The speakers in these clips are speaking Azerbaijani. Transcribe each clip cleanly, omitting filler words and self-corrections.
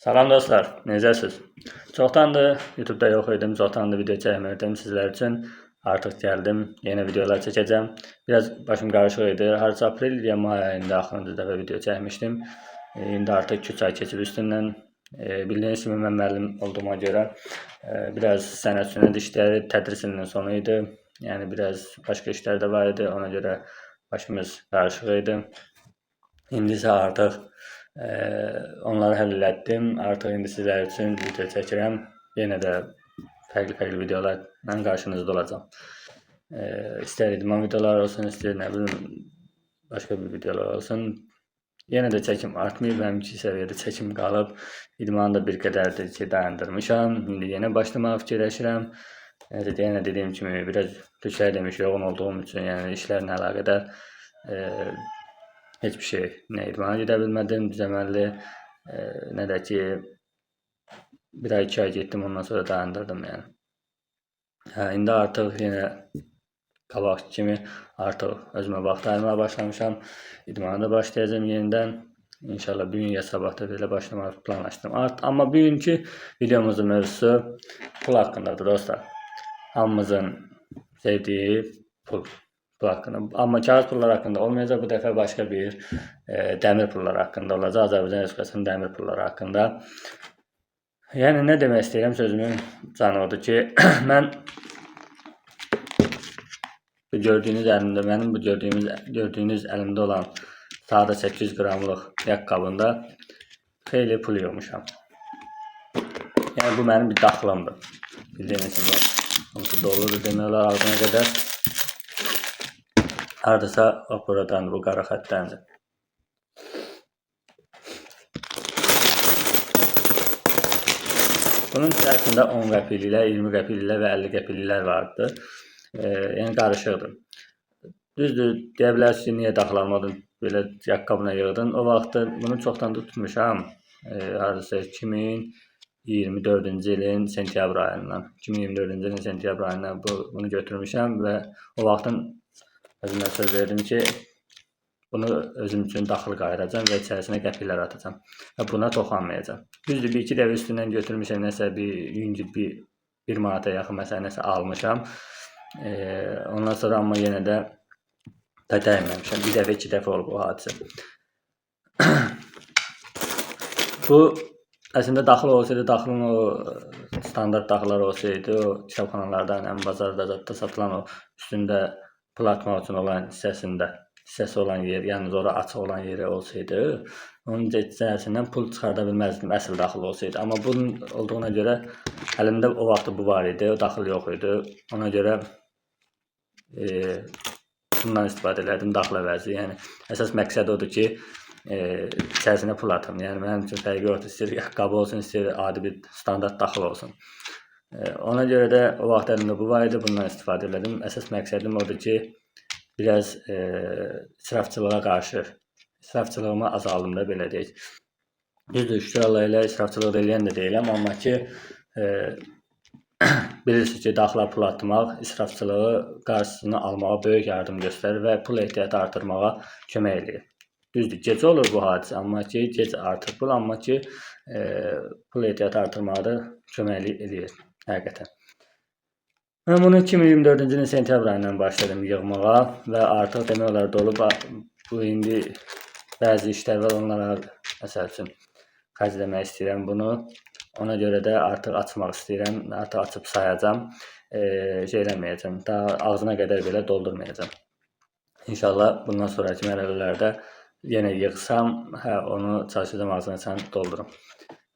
Salam dostlar, necəsiz? Çoxdandır YouTube'da yox idim, çoxdandır video çəkmirdim sizlər üçün. Artıq gəldim, yeni videolar çəkəcəm. Biraz başım qarışıq idi. Harca aprel ya may ayında axırıncı dəfə video çəkmişdim. İndi artıq 2 ay keçib üstündən. Bildiyiniz kimi mən müəllim olduğuma görə biraz sənət sünət işləri tədris ilinin sonu idi. Yəni biraz başqa işlər də var idi, ona görə başımız qarışıq idi. İndi isə artıq onları həll etdim. Artıq indi sizlər üçün video çəkirəm. Yenə də fərqli videolarla qarşınızda olacağam. İstər idman videoları olsun, istər nə bilim başqa bir videolar olsun. Yenə də çəkim artmayıb, həmki səviyyədə çəkim qalıb. İdmanı da bir qədər dayandırmışam. İndi yenə başlamağı fikirləşirəm. Yenə dediyim kimi biraz tüklər demiş yoğun olduğum üçün, yəni işlərlə əlaqədar heç bir şey, nə idmana gedə bilmədim, düzəməlli, nə də ki, bir ay 2 ay getdim, ondan sonra dayandırdım yəni. İndi artıq yenə qabaq kimi artıq özümə vaxt ayırmağa başlamışam, idmana da başlayacağım yenidən. İnşallah bugün ya sabahda belə başlamağı planlaşdırdım. Amma bugünkü videomuzun mövzusu pul haqqındadır dostlar. Hamımızın sevdiyi pul haqqında. Amma kağıt pullar haqqında olmayacaq. Bu dəfə başqa bir dəmir pullar haqqında olacaq. Azərbaycan Respublikasının dəmir pulları haqqında. Yəni nə demək istəyirəm sözümün canı odur ki, mən gördüyünüz əlimdə, mənim bu gördüyünüz əlimdə olan sadə 800 qramlıq yaqqabında xeyli pul yığmışam. Yəni bu mənim bir daxılımdır. Bildiyiniz kimi hamısı doludur demək olar ağzına qədər. Hardasa buradandır, bu qara xəttəndir. Bunun içərisində 10 qəpikliklər, 20 qəpikliklər və 50 qəpikliklər vardı. Yəni qarışıqdır. Düzdür, deyə bilərsiniz ki, niyə daxılanmadın, belə yaqqabına yığdın. O vaxtı bunu çoxdan da tutmuşam. Hardasa 2024-cü ilin sentyabr ayından. 2024-cü ilin sentyabr ayından bunu götürmüşəm və o vaxtın özümə söz verdim ki, bunu özüm üçün daxıl qayıracam və içərisinə qəpiklər atacam və buna toxanmayacam. Düzdür, bir-iki dəfə üstündən götürmüşəm, nəsə bir manata yaxın məsələn nəsə almışam. Ondan sonra amma yenə də dəyməmişəm. Bir dəfə, 2 dəfə olub o hadisə. Bu əslində daxıl olsaydı, daxılın o standart daxıllar olsaydı, o kitabxanalardan, bazarda satılan o üstündə pul atmaq üçün olan hissəsi olan yer, yəni ora açıq olan yeri olsaydı, onun içərisindən pul çıxarda bilməzdim, əsl daxıl olsaydı. Amma bunun olduğuna görə əlimdə o vaxtı bu var idi, o daxıl yox idi. Ona görə bundan istifadə elədim daxıl əvəzi. Yəni əsas məqsəd odur ki, içərisinə pul atım. Yəni mənim üçün fərqi yoxdur, istəyir yaqqabı olsun, istəyir adi bir standart daxıl olsun. Ona görə də o vaxt əlimdə bu var idi, bundan istifadə elədim. Əsas məqsədim odur ki, biraz israfçılığa qarşı, israfçılığımı azaldım da belə deyək. Düzdür, şükür Allah ilə israfçılıq eləyən də deyiləm, amma ki, bilirsiniz ki, daxıla pul atmaq israfçılığı qarşısını almağa böyük yardım göstərir və pul ehtiyatı artırmağa kömək eləyir. Düzdür, gec olur bu hadisə, amma ki, gec artır pul, amma ki, pul ehtiyatı artırmağa da kömək eləyir, həqiqətən. Mən bunu 2024-cü ilin sentyabr ayından başladım yığmağa və artıq demək olar dolub. Bu indi bəzi işlər var, onlara məsəl üçün xərcləmək istəyirəm bunu. Ona görə də artıq açmaq istəyirəm, artıq açıb sayacam, şey eləməyəcəm, daha ağzına qədər belə doldurmayacam. İnşallah bundan sonraki mərhələlərdə yenə yığsam, onu çalışacağım ağzına doldurum.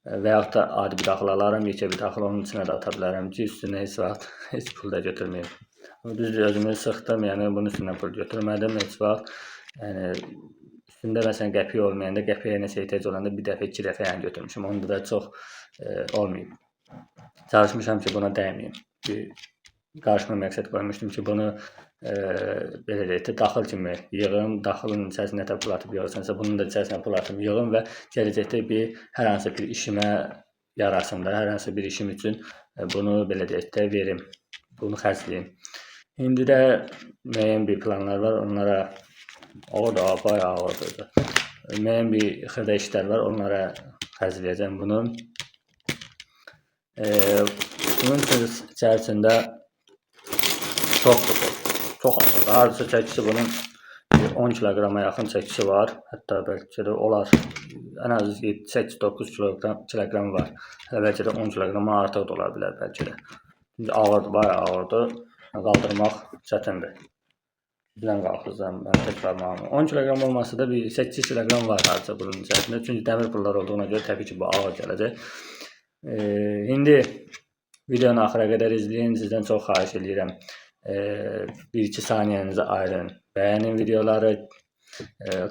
Və yaxud da adi bir daxıl alarım, yekə bir daxıl onun içinə də ata bilərəm ki, üstünə heç pul da götürməyim. Düzdür, özümü sıxdım, yəni bunun üstündən pul götürmədim heç vaxt. Yəni üstündə məsələn qəpik olmayanda, qəpiyə nəsə ehtiyac olanda bir dəfə, 2 dəfə yəni götürmüşüm. Onda da çox olmayıb. Çalışmışam ki, buna dəyməyim. Qarşıma məqsəd qoymuşdum ki, bunu belə deyək, daxıl kimi yığım, daxılın içərisinə pul atıb yığırsansa, bunun da içərisinə pul atıb yığım və gələcəkdə hər hansı bir işimə yarasın da, hər hansı bir işim üçün bunu belə deyək də verim, bunu xərcləyim. İndi də müəyyən bir planlar var, onlara bayağı orada müəyyən bir xırda işlər var, onlara xərcləyəcəm bunu. Bunun içərisində çoxdur. Çox azdır. Hardasa çəkisi bunun 10 kiloqrama yaxın çəkisi var. Hətta bəlkə də olar. Ən az 8-9 kiloqram var. Hələ bəlkə də 10 kiloqramdan artıq da ola bilər bəlkə də. Çünki ağırdır, bayağı ağırdır. Qaldırmaq çətindir. Bizdən qalxızam, mən təkrarlamam. 10 kiloqram olmasa da bir 8 kiloqram var hardasa bunun içərisində. Çünki dəmir pullar olduğuna görə təbii ki bu ağır gələcək. İndi videonu axıra qədər izləyin. Sizdən çox xahiş edirəm. 1-2 saniyənizi ayırın. Bəyənin videoları,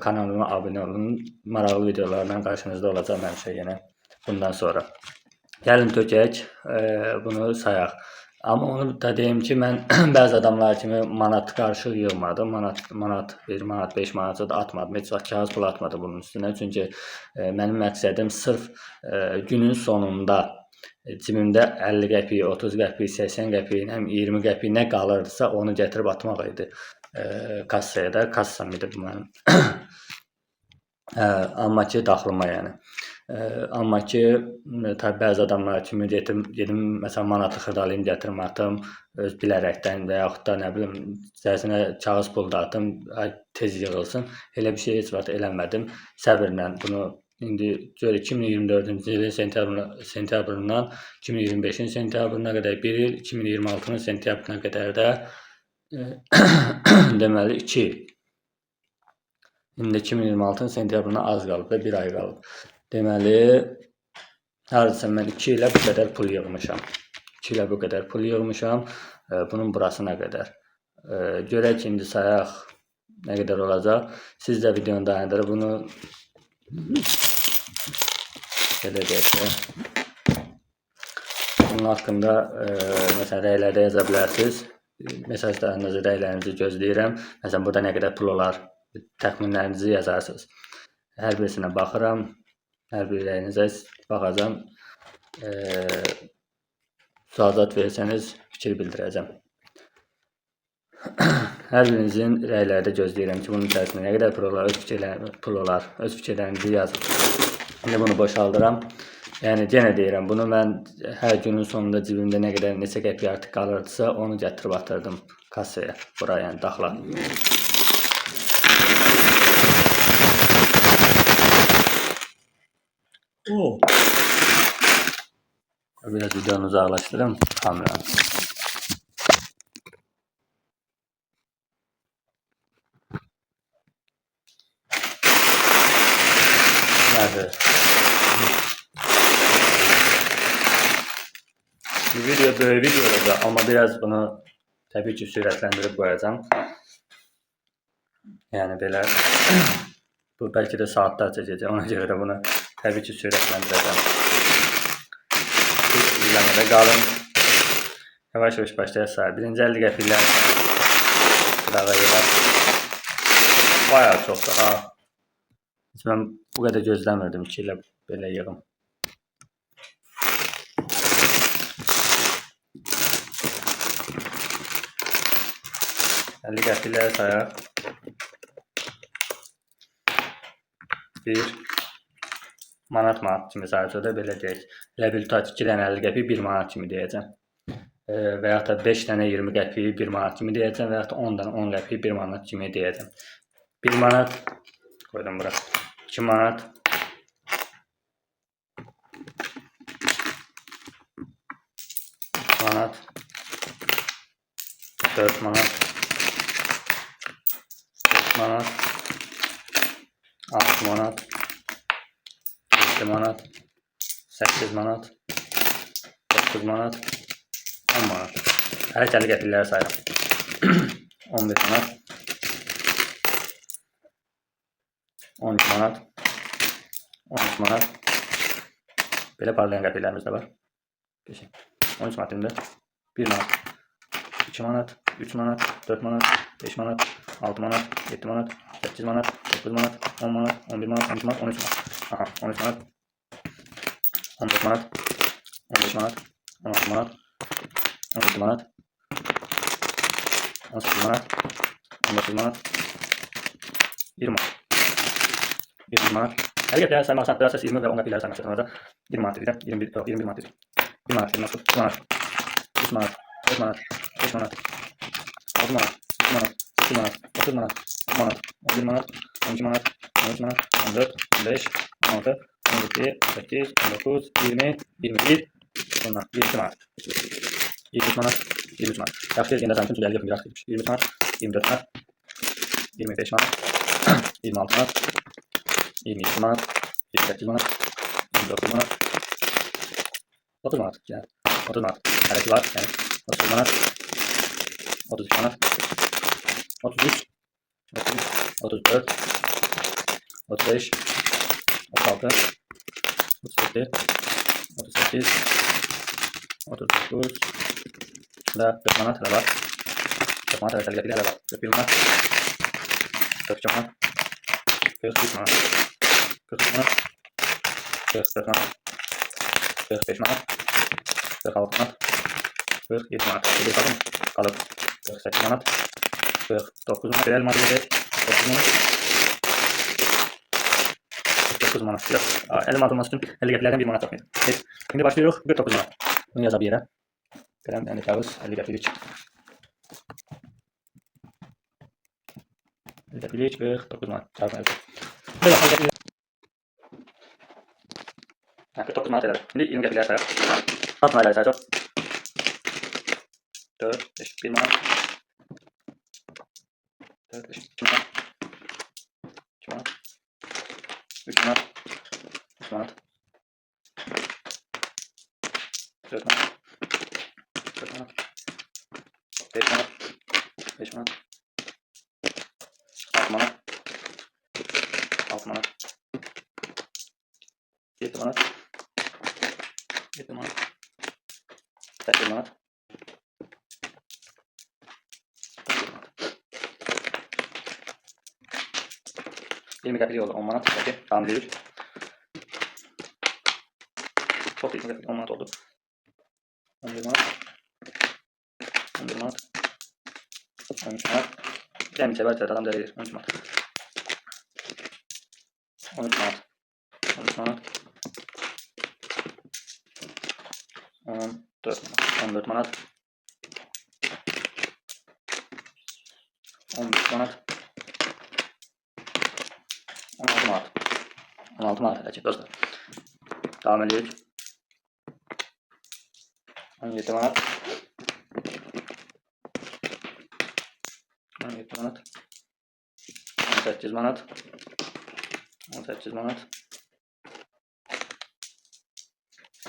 kanalıma abunə olun. Maraqlı videolarla qarşınızda olacaq həmişə yenə bundan sonra. Gəlin tökək, bunu sayaq. Amma onu da deyim ki, mən bəzi adamlar kimi manat qarışıq yığmadım. Manat, 1 manat, 5 manat da atmadım. Heç vaxt kağız pul atmadım bunun üstünə. Çünki mənim məqsədim sırf günün sonunda cibimdə 50 qəpik, 30 qəpik, 80 qəpik, 20 qəpik nə qalırdısa onu gətirib atmaq idi kassaya da. Kassam idi bu mənim. Amma ki, daxılıma yəni. Amma ki, bəzi adamlar kimi gedim, məsələn, manatı xırdalayım, gətirim atım, öz bilərəkdən və yaxud da, nə bilim, içərisinə kağız pul da atım, tez yığılsın. Elə bir şey heç vaxt eləmədim. Səbirlə bunu indi gör 2024-cü ilin sentyabrından 2025-in sentyabrına qədər 1 il, 2026-nın sentyabrına qədər də deməli 2 il. İndi 2026-nın sentyabrına az qalıb və 1 ay qalıb. Deməli, hardasa mən 2 ilə bu qədər pul yığmışam. 2 ilə bu qədər pul yığmışam. Bunun burasına qədər. Görək indi sayaq nə qədər olacaq. Siz də videonu dayandırıb bunu belə deyək ki, bunun haqqında məsələn rəylərdə yaza bilərsiniz. Mesajlarınızı, rəylərinizi gözləyirəm. Məsələn, burada nə qədər pul olar, təxminlərinizi yazarsınız. Hər birisinə baxıram. Hər bir rəyinizə baxacam. Sualzad versəniz fikir bildirəcəm. Hər birinizin rəylərdə gözləyirəm ki, bunun içərisində nə qədər pul olar, öz fikirlərinizi yazın. İndi bunu boşaldıram. Yəni, yenə deyirəm, bunu mən hər günün sonunda cibimdə nə qədər, neçə qəpik artıq qalırdısa, onu gətirib atırdım kassaya, buraya, yəni daxla. Biraz videonu uzaqlaşdırım kameranı. Bu video böyük video olacaq, amma biraz bunu təbii ki sürətləndirib qoyacam. Yəni belə bu bəlkə də saatlar çəkəcək, ona görə də bunu təbii ki sürətləndirəcəm. İzləmədə qalın. Yavaş-yavaş başlayaq sayı. Birinci 50 qəpiklər qırağa yığaq. Bayağı çoxdur ha. Mən bu qədər gözləmirdim ki, ilə belə yığım. Qəpikləri sayaq. 1 manat kimi sayısı da belə deyək. Elə bir tutaq 2 dənə 50 qəpik 1 manat kimi deyəcəm. Və yaxud da 5 dənə 20 qəpik 1 manat kimi deyəcəm və yaxud da 10 dənə 10 qəpik 1 manat kimi deyəcəm. 1 manat qoydum bura. 2 manat 3 manat 4 manat 5 manat 6 manat 7 manat 8 manat 9 manat 10 manat. Hər kəli qəpikləri sayıram. 11 manat 12 manat 13 manat belə parlayan qəpiklərimiz də var. 13 manat indi 1 manat 2 manat 3 manat 4 manat 5 manat 6 manat 7 manat 8 manat 9 manat 10 manat 11 manat 12 manat 13 manat. Aha, 13 manat 14 manat 15 manat 16 manat 17 manat 18 manat 19 manat 20 manat 20 manat Həqiqətən saymaq asan, biraz 20 və 10 qəpikləri saymaq asan. Orada 1 manat dedim, 21 manat dedim. 1 manat, 1 manat, 2 manat, 3 manat, 4 manat, 5 manat, 6 manat, 7 manat, 8 manat, 9 manat, 10 manat, 11 manat, 12 manat, 13 manat, 14, 15, 16, 17, 18, 19, 20, 21, sonra 22 manat. 23 manat, 23 manat. Yaxşı deyəndə sənin üçün tüdəli yapım biraz getmiş. 23 manat, 24 manat, 25 manat, 26 manat, 22 manat, 28 manat, 29 manat, 30 manat. Yani 30 manat. Hərəki var. Yani 30 manat, 32 manat, 33, 34, 35, 36, 37, 38, 39 ve 40 manat hələ var. 40 manat hələ gəlir hələ var. 41 manat, 42 manat, 43 manat, 43 manat, 44 manat, 45 manat, 46 manat, 47 manat. Bir kalın kalır. 48 manat, 49 manat. Real Madrid'e 9 manat. 49 manat. Yok. 50 manat olması için 50 qəpiklərdən 1 manat tapmayın. Evet. Şimdi başlıyoruz. 49 manat. Bunu yazab yerə. Qələm, yəni kağız 50 qəpiklik. 50 qəpiklik 49 manat. Çarpmayın. Böyle bakalım. 49 manat eder. Şimdi 20 qəpiklər sayaq. 6 manat sayaq. 4, 5, 1 manat. 4, 5, 2 manat. 2 manat. 3 manat. 3 manat. 4 manat. 4 manat. 5 manat. 5 manat. 6 manat. 6 manat. 7 manat. 7 manat. 8 manat. 20 qəpik oldu 10 manat. Peki, tamam değil. Çok iyi 10 manat oldu. 11 manat. 11 manat. 13 manat. Demin sever adam değil. 13 manat. 13 manat. 13 manat. 14 manat. 14 manat. 15 manat. 16 manat. 16 manat edəcək dostlar. Devam edirik. 17 manat. 17 manat. 18 manat. 18 manat.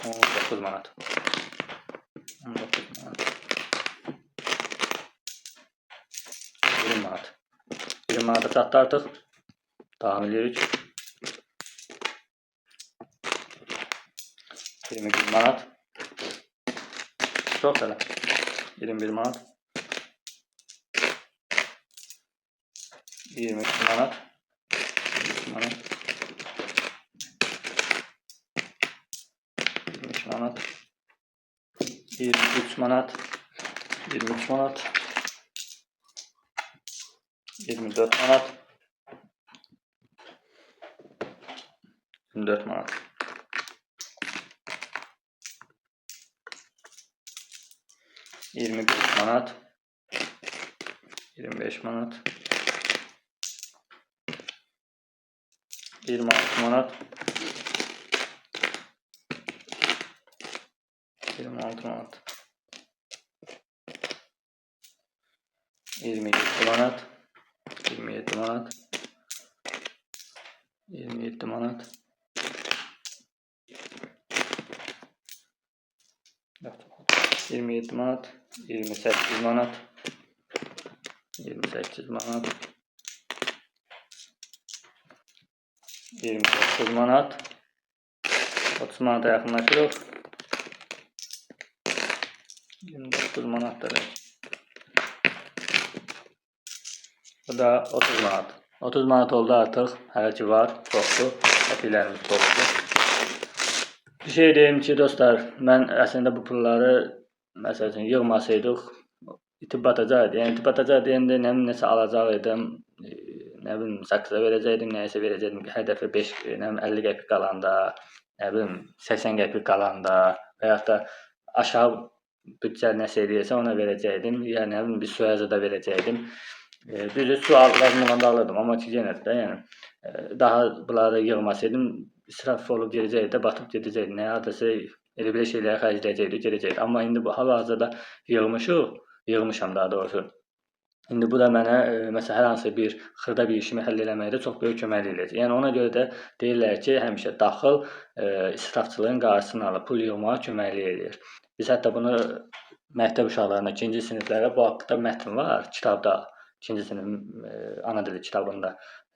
19 manat. 19 manat. 20 manat. 20 manata çatdı artıq. Devam edirik. 21 manat. Çok güzel. 21 manat. 22 manat. 22 manat. 23 manat. 23 manat. 23 manat. 24 manat. 24 manat. 25 manat. 25 manat. 26 manat. 26 manat. 27 manat. 27 manat. 27 manat. 27 manat. 28 manat. 28 manat. 29 manat. 30 manata yaxınlaşırıq. 29 manatdır. Bu da 30 manat. 30 manat oldu artıq. Hələ ki var. Çoxdur. Qəpiklərimiz çoxdur. Bir şey deyim ki dostlar, mən əslində bu pulları məsəl üçün yığmasaydıq itib batacaqdı. Yəni itib batacaq deyəndə nəsə alacaq idim. nə bilim sakıza verəcəkdim, nəyəsə verəcəkdim. Hər dəfə 5, nə bilim 50 qəpik qalanda, nə bilim 80 qəpik qalanda və ya da aşağı büdcə nəsə eləyirsə ona verəcəkdim. Ya nə bilim bir suyaza da verəcəkdim. Düzdür, su lazım olanda alırdım, amma ki yenə də yəni daha bunları yığmasaydım israf olub gedəcəkdi də, batıb gedəcəkdi. Nə hardasa elə belə şeylərə xərcləyəcəkdi, gedəcəkdi. Amma indi bu hal-hazırda yığmışam daha doğrusu. İndi bu da mənə məsələn hər hansı bir xırda bir işimi həll eləməkdə çox böyük kömək eləyəcək. Yəni ona görə də deyirlər ki, həmişə daxil israfçılığın qarşısını alıb pul yığmağa kömək eləyir. Biz hətta bunu məktəb uşaqlarına, 2-ci siniflərə bu haqqda mətn var kitabda, 2-ci sinif ana dili kitabında.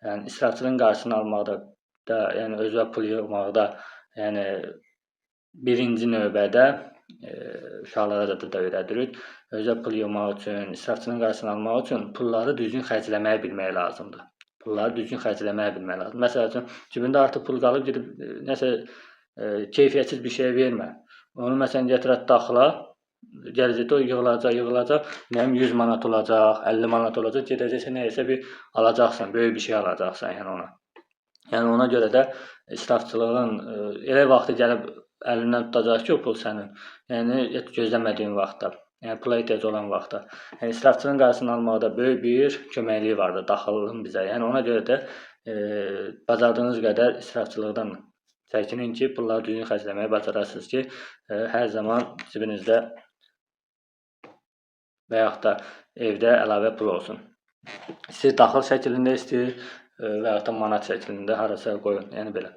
Yəni israfçılığın qarşısını almaqda da, yəni özünə pul yığmaqda, yəni birinci növbədə uşaqlara da öyrədirik. Özə pul yığmaq üçün, israfçılığın qarşısını almaq üçün pulları düzgün xərcləməyi bilmək lazımdır. Pulları düzgün xərcləməyi bilmək lazımdır. Məsəl üçün, cibində artıq pul qalıb gedib nəsə keyfiyyətsiz bir şey vermə. Onu məsələn gətirək daxila, gələcəkdə o yığılacaq, nə bilim 100 manat olacaq, 50 manat olacaq, gedəcəksə nəyəsə bir alacaqsan, böyük bir şey alacaqsan yəni ona. Yəni ona görə də israfçılığın elə vaxtı gəlib əlindən tutacaq ki, o pul sənin. Yəni gözləmədiyin vaxtda, yəni pula ehtiyac olan vaxtda. Yəni israfçılığın qarşısını almaqda böyük bir köməkliyi vardır daxilin bizə. Yəni ona görə də bacardığınız qədər israfçılıqdan çəkinin ki, pulları düzgün xərcləməyi bacarasınız ki, hər zaman cibinizdə və yaxud da evdə əlavə pul olsun. İstəyir daxil şəklində, istəyir və yaxud da manat şəklində harasa qoyun. Yəni belə.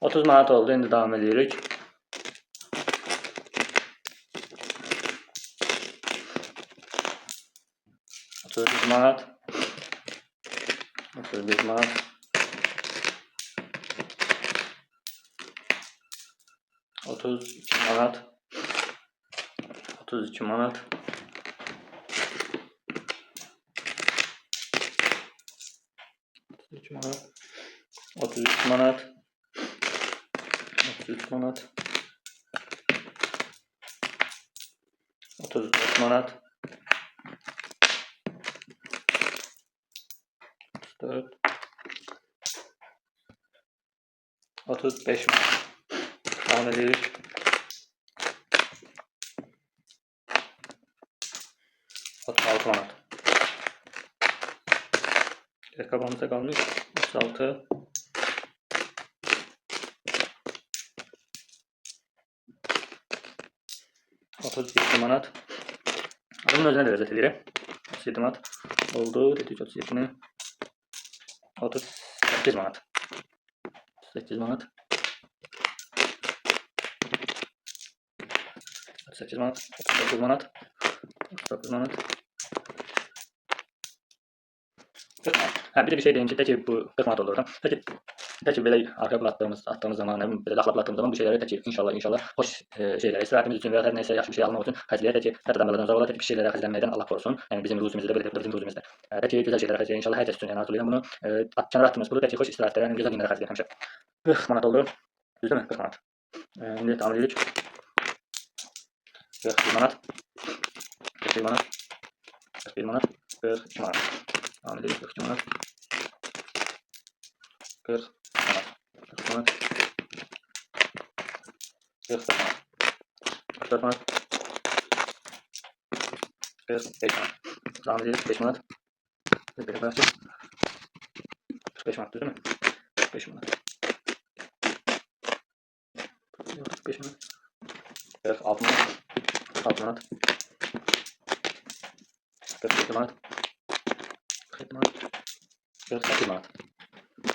30 manat oldu. İndi davam edirik. manat, 31 manat, 32 manat, 32 manat, 33 manat, 33 manat, 33 manat, 34 manat, 34, 35 manat. Devam edirik. 36 manat. Kabağımıza kalmış 36, 37 manat. Bunun özüne de lezzet edilir. 37 manat oldu. Dedik 37'ni. 38 manat. 38 manat. 38 manat. 39 manat. 39 manat. Ha, bir de bir şey diyeyim ki, teki bu 40 manat olur. Teki böyle arka plan attığımız zaman, böyle daxil attığımız zaman bu şeyləri teki inşallah hoş şeylərə, istirahətimiz üçün və ya nəysə yaxşı bir şey almaq üçün xərcləyə teki tərdəmələrdən uzaq ola, teki pis şeylərə xərclənməkdən Allah korusun. Yəni bizim ruzimizdə belə bizim ruzimizdə. Teki gözəl şeylərə xərcləyə inşallah hər kəs üçün yəni arzulayıram bunu. Kənara atdığımız pulu teki xoş istirahətlərə, yəni gözəl günlərə xərcləyə həmişə. 40 manat oldu. Düzdürmü? 40 manat. İndi davam edirik. 41 manat. 41 manat. 41 manat. 42 manat. Devam edirik. 42 manat. 40 manat. 40 manat. 44 manat. 44 manat. 45 manat. Devam edirik. 5 manat. 45 manat. 45 manat değil mi? 45 manat. 45 manat. 46 manat. 46 manat. 47 manat. 47 manat. 48 manat.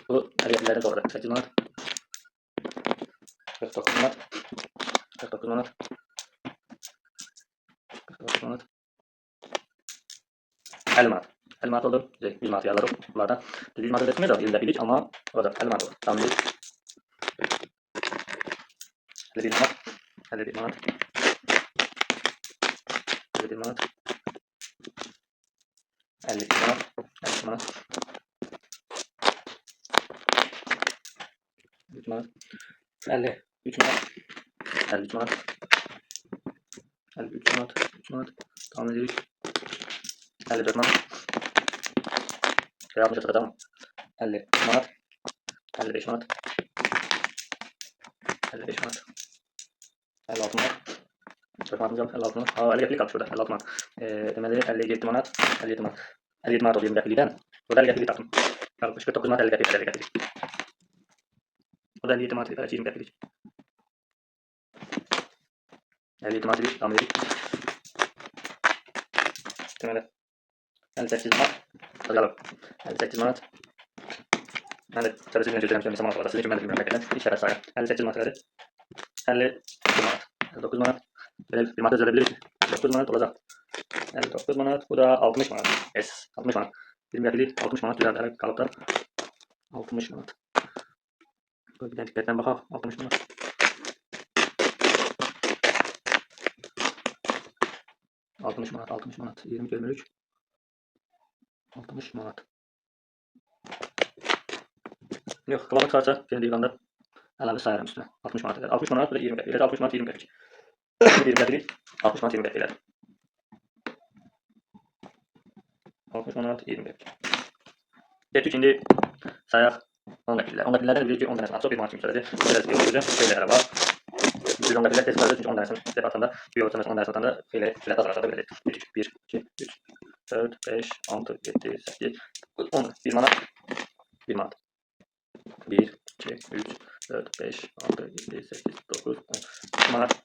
Bu hediyeleri doğru. 8 manat. 49 manat. 49 manat. 49 manat. 50 manat. 50 manat oldu. 100 manat yarlar bunlardan. 100 manat ödetmeyiz ama elinde bilik ama orada 50 manat oldu. Tamam değil. 51 manat. 51 manat. 51 manat. 52 manat. 52 manat. 53 manat. 53 manat. 53 manat. 53 manat. 3 manat. Devam edirik. 54 manat. Yanlış hatırladım. 50 manat, 55 manat, 55 manat, 56 manat, 4 manat, 56 manat. 50 qəpik qalıb şurada, 56 manat. Deməli 57 manat, 57 manat. 57 manat oldu 20 qəpikdən. Burada 50 qəpik tapdım. Qalıb 49 manat 50 qəpik, 50 qəpik. O da 57 manat, 20 qəpik. 57 manat dedik, davam ededik. Deməli 58 manat. Qalıb 58 manat. Mən də sərbəst bir gözləyirəm, neçə manat olacaq. Sizin üçün mən də bilmirəm həqiqətən. İlk dəfə sayıram. 58 manat elədi. 52 manat. 59 manat. Belə bir manat özələ bilirik. 59 manat olacaq. 59 manat. Bu da 60 manat. Yes. 60 manat. 20 qəpiklik 60 manat düzəldə qalıb da. 60 manat. Bir də diqqətlə baxaq. 60 manat. 60 manat, 60 manat. 20 gömürük. 60 manat. Yox, qılama çıxarsa, yenə deyəndə əlavə sayıram üstünə. 60 manat edir. 60 manat, bu da 20 qəpik. 60 manat, 20 qəpik. 20 qəpiklik 60 manat, 20 qəpik edir. 60 manat, 20 qəpik. Getdik indi sayaq 10 qəpiklər. 10 qəpiklərdən bilirik ki, 10 dənəsini açıq bir manat kimi söylədi. Biraz yoxlayacaq, şöyle hələ var. Biz 10 qəpiklər tez sayacaq, çünki 10 dənəsini dəfə atanda, bir yoxsa 10 dənəsini atanda belə azalacaq da belə. 1, 2, 3, 4, 5, 6, 7, 8, 10, 1 manat, 1 manat. 1, 2, 3, 4, 5, 6, 7, 8, 9, 10. 3 manat.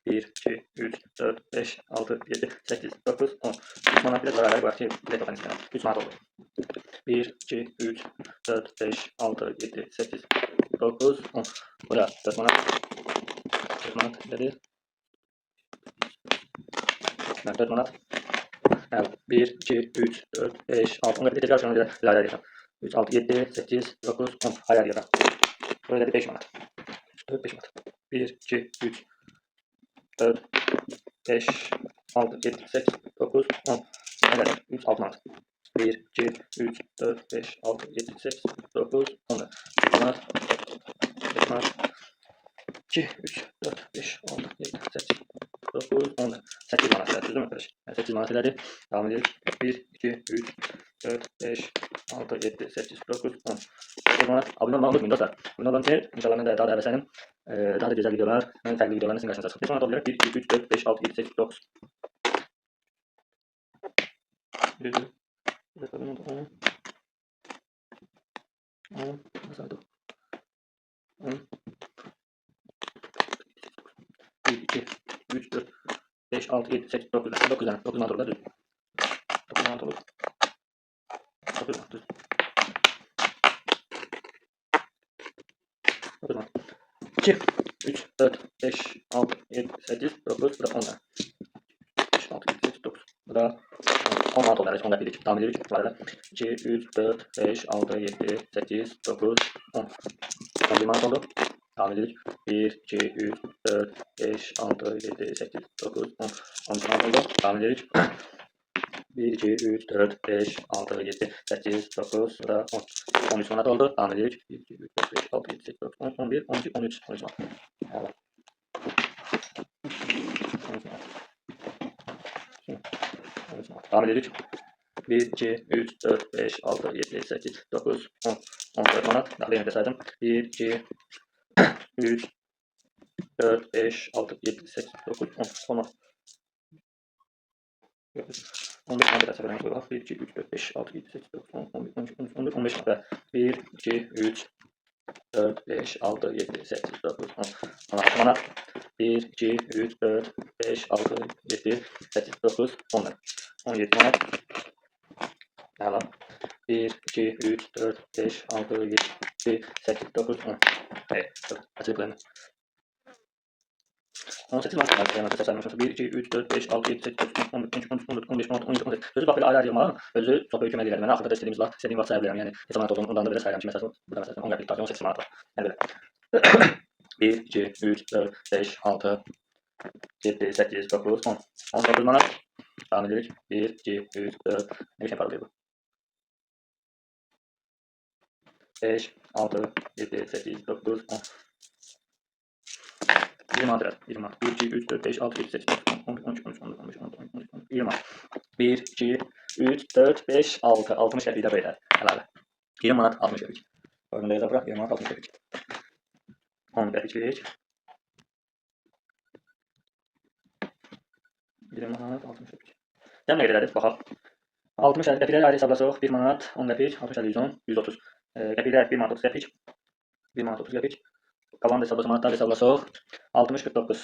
1, 2, 3, 4, 5, 6, 7, 8, 9, 10. 3 manat biraz zararlı var ki, bilet otan istəyirəm. 3 manat oldu. 1, 2, 3, 4, 5, 6, 7, 8, 9, 10. Bu da 4 manat. 4 manat dedi. 4 manat. 1, 2, 3, 4, 5, 6. 10 qəpik tezgah şunu ilərə edəcəm. 3, 6, 7, 8, 9, 10. Hayal yerdən. Böyle de 5 manat. 4, 5 manat. 1, 2, 3, 4, 5, 6, 7, 8, 9, 10. Evet, 3, 6 manat. 1, 2, 3, 4, 5, 6, 7, 8, 9, 10. 5 manat. 5 manat. 2, 3, 4, 5, 6, 7, 8, 9, 10. 8 manat elədi, düzdürmü arkadaş? 8 manat elədi. Devam edelim. 1, 2, 3, 4, 5, 6, 7, 8, 9, 10. 9 manat. Abone olmayı unutmayın dostlar. Abone olun ki, inşallah mən də daha da həvəslənəm. Daha da gözəl videolar, mən fərqli videolarla sizin qarşınıza çıxım. 5 manat olacaq. 1, 2, 3, 4, 5, 6, 7, 8, 9. 1, 2, 3, 4, 5, 6, 7, 8, 9. 9 tane. 9 manat olur. 9 manat olur. 9 manat. 9 manat. 2, 3, 4, 5, 6, 7, 8, 9. Bu da 10 tane. 5, 6, 7, 8, 9. Bu da 10 manat olur. 10 qəpiklik. Devam edirik. 2, 3, 4, 5, 6, 7, 8, 9, 10. 11 manat oldu. Devam edirik. 1, 2, 3, 4, 5, 6, 7, 8, 9, 10. 12 manat oldu. Devam edirik. 1, 2, 3, 4, 5, 6, 7, 8, 9, bu da 10. 13 manat oldu. Devam edirik. 1, 2, 3, 4, 5, 6, 7, 8, 9, 10, 11, 12, 13. 13 manat. Evet. 13 manat. 13 manat. Devam edirik. 1, 2, 3, 4, 5, 6, 7, 8, 9, 10. 14 manat. Daha yeni saydım. 1, 2, 3, 4, 5, 6, 7, 8, 9, 10. 10 manat. 15 manat da seferden koyalım. 1, 2, 3, 4, 5, 6, 7, 8, 9, 10, 11, 12, 13, 14, 15 manat. 1, 2, 3, 4, 5, 6, 7, 8, 9, 10. 16 manat. 1, 2, 3, 4, 5, 6, 7, 8, 9, 10 manat. 17 manat. Devam. 1, 2, 3, 4, 5, 6, 7, 8, 9, 10. Evet. Açılıp koyalım. 18 manat var. Yani sayılmışsa 1, 2, 3, 4, 5, 6, 7, 8, 9, 10, 11, 12, 13, 14, 15, 16, 17, 18. Sözü bax belə ayrı-ayrı yığmağın özü çox böyük kömək edir. Mənə axırda da istədiyimiz vaxt, istədiyim vaxt saya bilərəm. Yəni neçə manat olduğunu ondan da belə sayıram ki, məsələn, burada məsələn 10 qəpik tutar, 18 manat var. Yəni belə. 1, 2, 3, 4, 5, 6, 7, 8, 9, 10. 19 manat. Devam edirik. 1, 2, 3, 4. Ne biçim paralıyor bu? 5, 6, 7, 8, 9, 10. 20 manat eder. 20 manat. 1, 2, 3, 4, 5, 6, 7, 8, 9, 10, 11, 12, 13, 14, 15, 16, 17, 18, 19, 20 manat. 1, 2, 3, 4, 5, 6. 60 qəpik də bu edər. Əlavə. 20 manat 60 qəpik. Formulaya da bura 20 manat 60 qəpik. 10 qəpiklik. 20 manat 60 qəpik. Cəmi nə qədərdir? Baxaq. 60 qəpikləri ayrı hesablasaq 1 manat 10 qəpik, 60 110, 130. Qəpiklər 1 manat 30 qəpik. 1 manat 30 qəpik. Qalan da hesablasaq manatlar hesablasaq 60 49.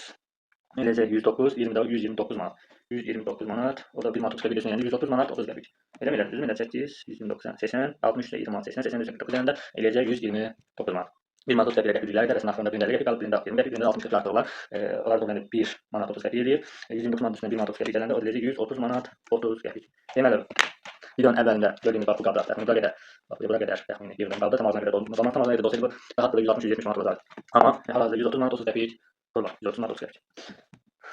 Eləcək 109, 20 də 129 manat. 129 manat, o da 1 manat 30 qəpik yəni 130 manat 30 qəpik. Eləmi? Düzmü? 8, 190, 80, 60 20 manat 80, 80 49 yanında eləcək 129 manat. 1 manat 30 qəpiklə qəpikləri arasında axırında 50 qəpik qalıb, birində 20 qəpik, birində 60 qəpik artıq olar. Onlar da 1 manat 30 qəpik eləyir. 129 manat üstünə 1 manat 30 qəpik gələndə o eləcək 130 manat 30 qəpik. Deməli, videonun əvvəlində gördüyünüz bax bu qabda təxmini bura qədər, bax bura qədər təxmini yığdım qaldı. Tamamına qədər doldu. Tamam tamamına qədər dolsaydı bu rahatlıqla 160-170 manat olacaqdı. Amma hal-hazırda 130 manat 30 qəpik pul var. 130 manat 30 qəpik.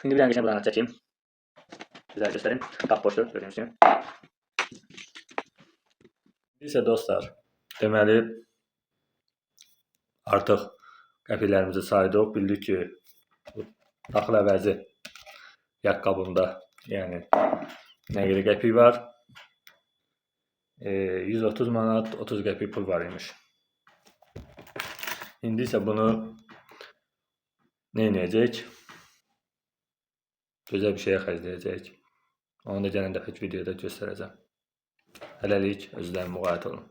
İndi bir dənə qəşəng buranı çəkeyim. Sizə göstərim. Qap boşdur gördüyünüz kimi. İndi isə dostlar, deməli artıq qəpiklərimizi saydıq. Bildik ki, taxıl əvəzi yaqqabında, yəni nə qədər qəpik var? 130 manat 30 qəpik pul var imiş. İndi isə bunu nə edəcək? Gözəl bir şeyə xərcləyəcək. Onu da gələn dəfə videoda göstərəcəm. Hələlik özlərinizə müğayət olun.